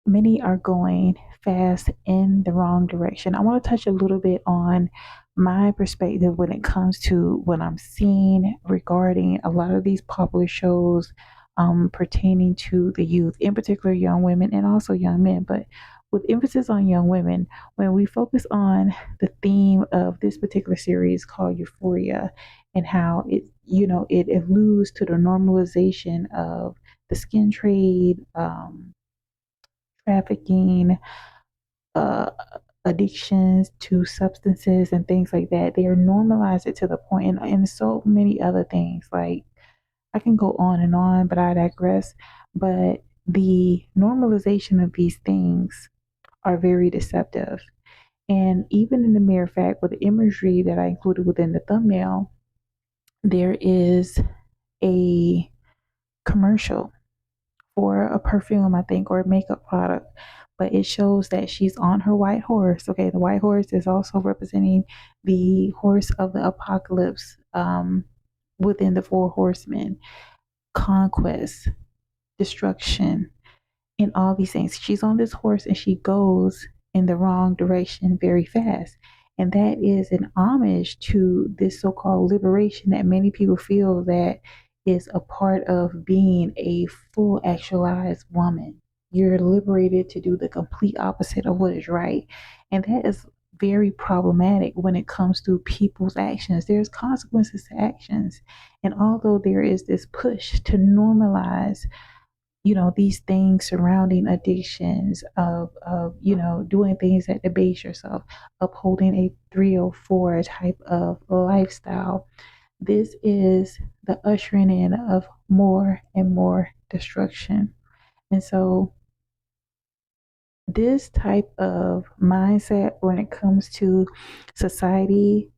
many are going fast in the wrong direction. I want to touch a little bit on my perspective when it comes to what I'm seeing regarding a lot of these popular shows pertaining to the youth, in particular young women and also young men, but with emphasis on young women. When we focus on the theme of this particular series called Euphoria and how it alludes to the normalization of the skin trade, trafficking, uh, addictions to substances and things like that. They are normalized it to the point, and so many other things. Like I can go on and on, but I digress. But the normalization of these things are very deceptive. And even in the mere fact, with the imagery that I included within the thumbnail, there is a commercial for a perfume, I think, or a makeup product. But it shows that she's on her white horse. Okay, the white horse is also representing the horse of the apocalypse within the four horsemen: conquest, destruction, and all these things. She's on this horse and she goes in the wrong direction very fast. And that is an homage to this so called liberation that many people feel that is a part of being a full actualized woman. You're liberated to do the complete opposite of what is right. And that is very problematic when it comes to people's actions. There's consequences to actions. And although there is this push to normalize these things surrounding addictions of doing things that debase yourself, upholding a 304 type of lifestyle, this is the ushering in of more and more destruction. And so this type of mindset when it comes to society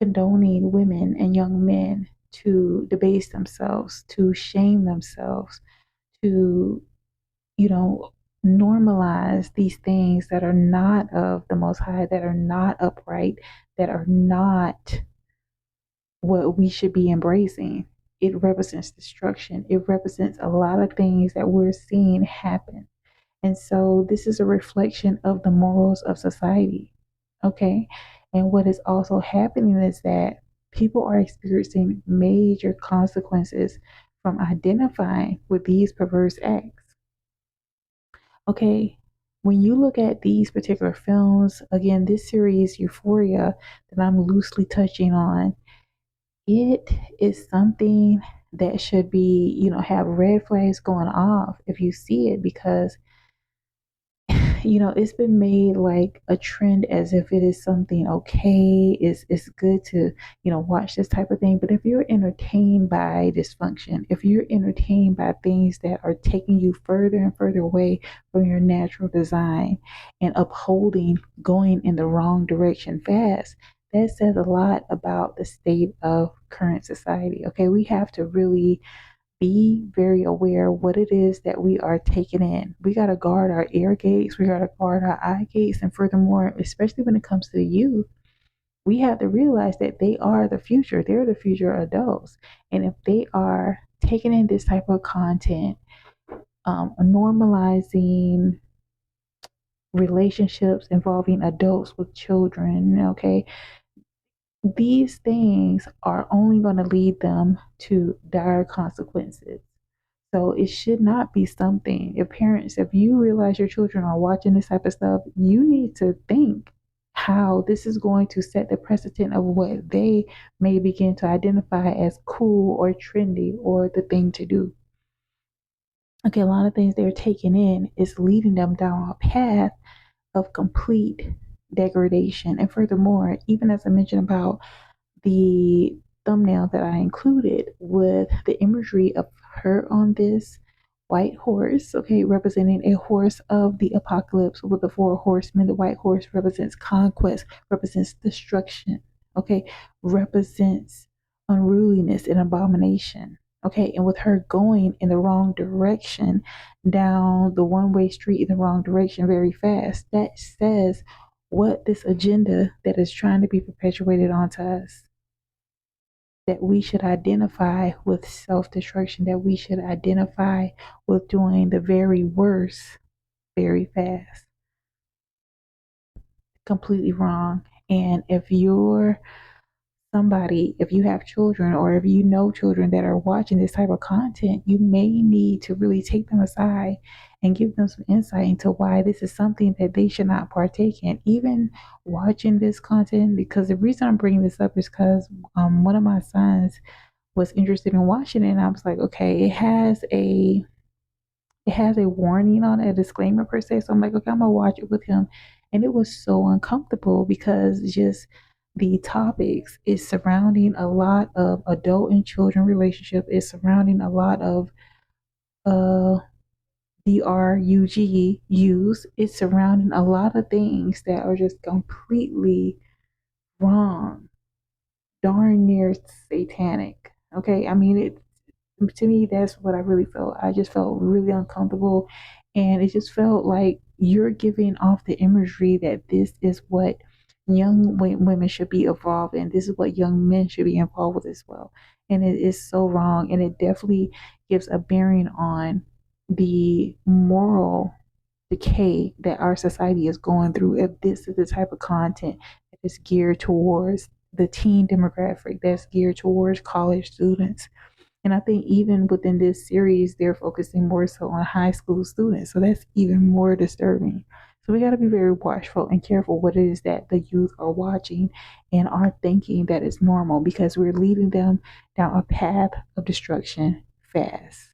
condoning women and young men to debase themselves, to shame themselves, to you know, normalize these things that are not of the Most High, that are not upright, that are not what we should be embracing. It represents destruction. It represents a lot of things that we're seeing happen. And so this is a reflection of the morals of society. Okay. And what is also happening is that people are experiencing major consequences from identifying with these perverse acts. Okay, when you look at these particular films, again, this series, Euphoria, that I'm loosely touching on, it is something that should be, have red flags going off if you see it because it's been made like a trend as if it is something okay. It's good to, watch this type of thing. But if you're entertained by dysfunction, if you're entertained by things that are taking you further and further away from your natural design and upholding going in the wrong direction fast, that says a lot about the state of current society. Okay, we have to really be very aware what it is that we are taking in. We got to guard our ear gates, we got to guard our eye gates, and furthermore, especially when it comes to the youth, we have to realize that they are the future. They're the future adults. And if they are taking in this type of content, normalizing relationships involving adults with children, okay, these things are only going to lead them to dire consequences. So it should not be something. If parents, if you realize your children are watching this type of stuff, you need to think how this is going to set the precedent of what they may begin to identify as cool or trendy or the thing to do. Okay, a lot of things they're taking in is leading them down a path of complete degradation. And furthermore, even as I mentioned about the thumbnail that I included with the imagery of her on this white horse, okay, representing a horse of the apocalypse with the four horsemen. The white horse represents conquest, represents destruction, okay, represents unruliness and abomination. Okay, and with her going in the wrong direction, down the one way street in the wrong direction very fast, that says what this agenda that is trying to be perpetuated onto us, that we should identify with self destruction, that we should identify with doing the very worst very fast. Completely wrong. And if you're somebody, if you have children or if you know children that are watching this type of content, you may need to really take them aside and give them some insight into why this is something that they should not partake in. Even watching this content, because the reason I'm bringing this up is because one of my sons was interested in watching it, and I was like, okay, it has a warning on it, a disclaimer per se. So I'm like, okay, I'm gonna watch it with him. And it was so uncomfortable because just the topics is surrounding a lot of adult and children relationship, is surrounding a lot of uh drug use, it's surrounding a lot of things that are just completely wrong, darn near satanic. Okay, I mean it, to me, that's what I really felt. I just felt really uncomfortable, and it just felt like you're giving off the imagery that this is what young women should be involved in. This is what young men should be involved with as well, and it is so wrong. And it definitely gives a bearing on the moral decay that our society is going through. If this is the type of content that is geared towards the teen demographic, that's geared towards college students, and I think even within this series, they're focusing more so on high school students. So that's even more disturbing. So we got to be very watchful and careful what it is that the youth are watching and are thinking that is normal, because we're leading them down a path of destruction fast.